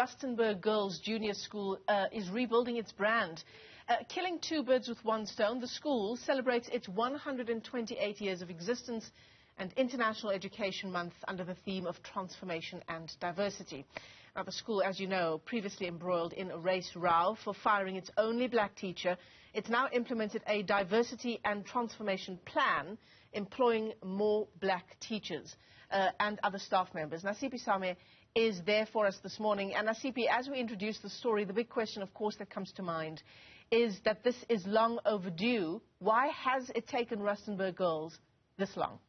Rustenburg Girls Junior School is rebuilding its brand. Killing two birds with one stone, the school celebrates its 128 years of existence and International Education Month under the theme of transformation and diversity. Now, the school, as you know, previously embroiled in a race row for firing its only black teacher. It's now implemented a diversity and transformation plan employing more black teachers and other staff members. Nasiphi is there for us this morning. And Nasiphi, as we introduce the story, the big question, of course, that comes to mind is that this is long overdue. Why has it taken Rustenburg Girls this long?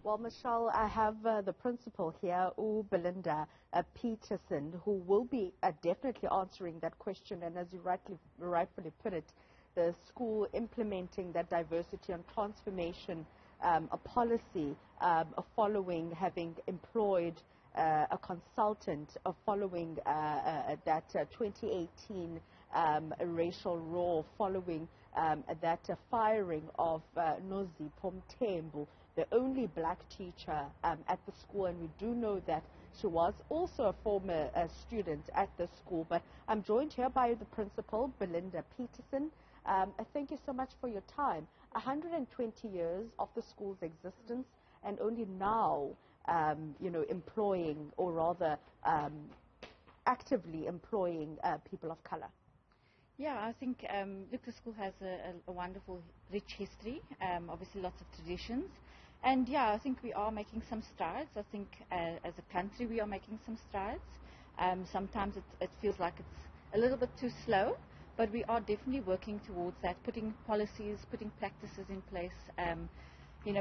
Well, Michelle, I have the principal here, Belinda Petersen, who will be definitely answering that question. And as you rightfully put it, the school implementing that diversity and transformation a policy following having employed a consultant following that 2018 racial row, following that firing of Newzroom, the only black teacher at the school. And we do know that she was also a former student at the school. But I'm joined here by the principal, Belinda Petersen. Thank you so much for your time. 120 years of the school's existence, and only now, employing, or rather actively employing people of color. Yeah, I think, look, the school has a wonderful, rich history, obviously lots of traditions. And yeah, I think we are making some strides. I think as a country we are making some strides. Sometimes it feels like it's a little bit too slow, but we are definitely working towards that, putting policies, putting practices in place.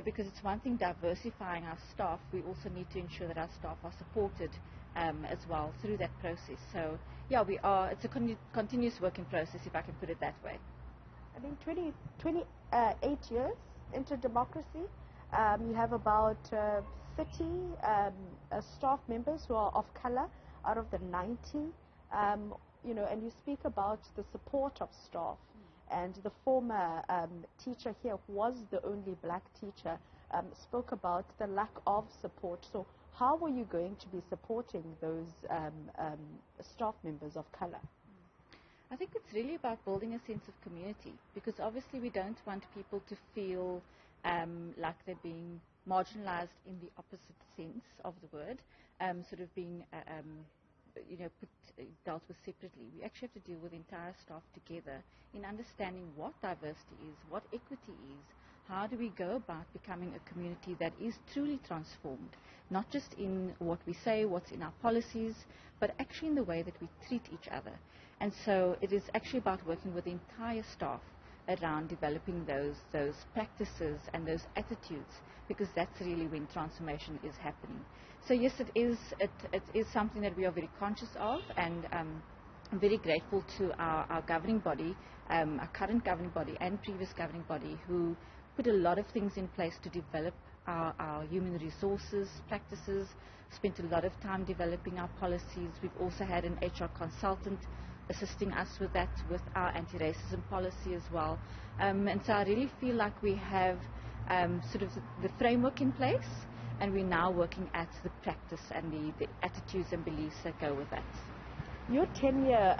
Because it's one thing diversifying our staff, we also need to ensure that our staff are supported as well through that process. So yeah, it's a continuous working process, if I can put it that way. I think 28 years into democracy, you have about 30 staff members who are of color out of the 90. And you speak about the support of staff. And the former teacher here, who was the only black teacher, spoke about the lack of support. So how are you going to be supporting those staff members of color? I think it's really about building a sense of community, because obviously we don't want people to feel like they're being marginalized in the opposite sense of the word, sort of being dealt with separately. We actually have to deal with the entire staff together in understanding what diversity is, what equity is, how do we go about becoming a community that is truly transformed, not just in what we say, what's in our policies, but actually in the way that we treat each other. And so it is actually about working with the entire staff around developing those practices and those attitudes, because that's really when transformation is happening. So yes, it is something that we are very conscious of, and I'm very grateful to our governing body, our current governing body and previous governing body, who put a lot of things in place to develop our human resources practices, spent a lot of time developing our policies. We've also had an HR consultant assisting us with that, with our anti-racism policy as well. And so I really feel like we have sort of the framework in place, and we're now working at the practice and the attitudes and beliefs that go with that. Your tenure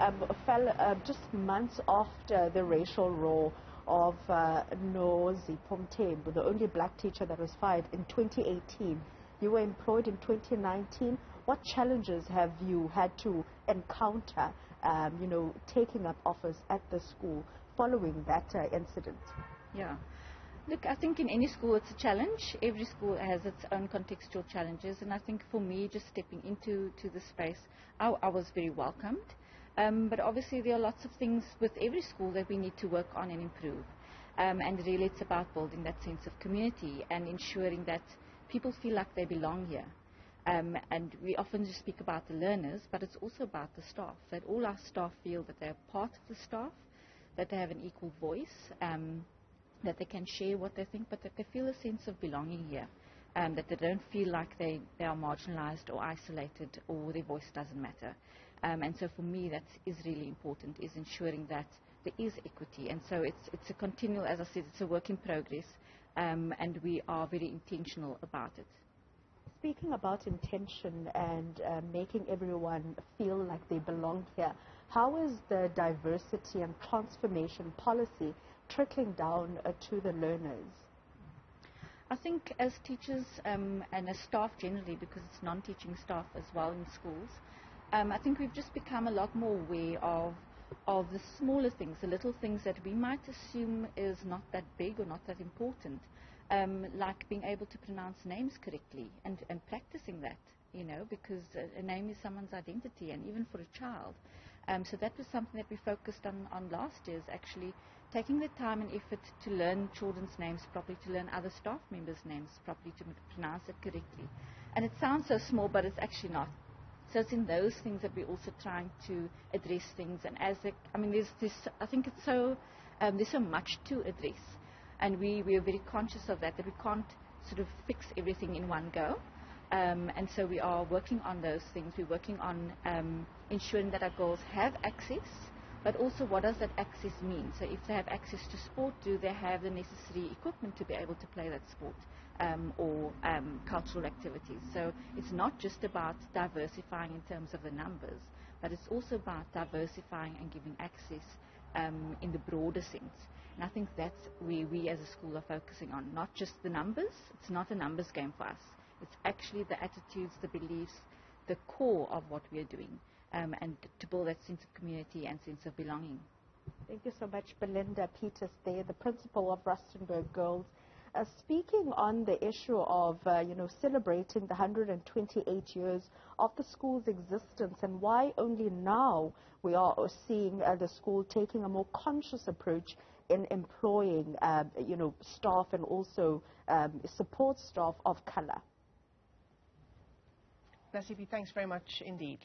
fell just months after the racial row of Newzroom, the only black teacher that was fired in 2018. You were employed in 2019. What challenges have you had to encounter, taking up office at the school following that incident? Yeah. Look, I think in any school it's a challenge. Every school has its own contextual challenges, and I think for me, just stepping into the space, I was very welcomed. But obviously there are lots of things with every school that we need to work on and improve. And really it's about building that sense of community and ensuring that people feel like they belong here. And we often just speak about the learners, but it's also about the staff, that all our staff feel that they're part of the staff, that they have an equal voice, that they can share what they think, but that they feel a sense of belonging here, that they don't feel like they are marginalized or isolated or their voice doesn't matter. And so for me that is really important, is ensuring that there is equity. And so it's a continual, as I said, it's a work in progress, and we are very intentional about it. speaking about intention and making everyone feel like they belong here, how is the diversity and transformation policy trickling down to the learners? I think as teachers and as staff generally, because it's non-teaching staff as well in schools, I think we've just become a lot more aware of the smaller things, the little things that we might assume is not that big or not that important, like being able to pronounce names correctly and practicing that, you know, because a name is someone's identity, and even for a child. So that was something that we focused on last year, is actually taking the time and effort to learn children's names properly, to learn other staff members' names properly, to pronounce it correctly. And it sounds so small, but it's actually not. So it's in those things that we're also trying to address things. And as I mean, there's I think it's so there's so much to address, and we are very conscious of that we can't sort of fix everything in one go. And so we are working on those things. We're working on ensuring that our girls have access, but also what does that access mean? So if they have access to sport, do they have the necessary equipment to be able to play that sport or cultural activities? So it's not just about diversifying in terms of the numbers, but it's also about diversifying and giving access in the broader sense. And I think that's where we as a school are focusing on, not just the numbers. It's not a numbers game for us. It's actually the attitudes, the beliefs, the core of what we are doing, and to build that sense of community and sense of belonging. Thank you so much, Belinda Petersen, there, the principal of Rustenburg Girls. Speaking on the issue of, celebrating the 128 years of the school's existence, and why only now we are seeing the school taking a more conscious approach in employing, staff and also support staff of color. Nasiphi, thanks very much indeed.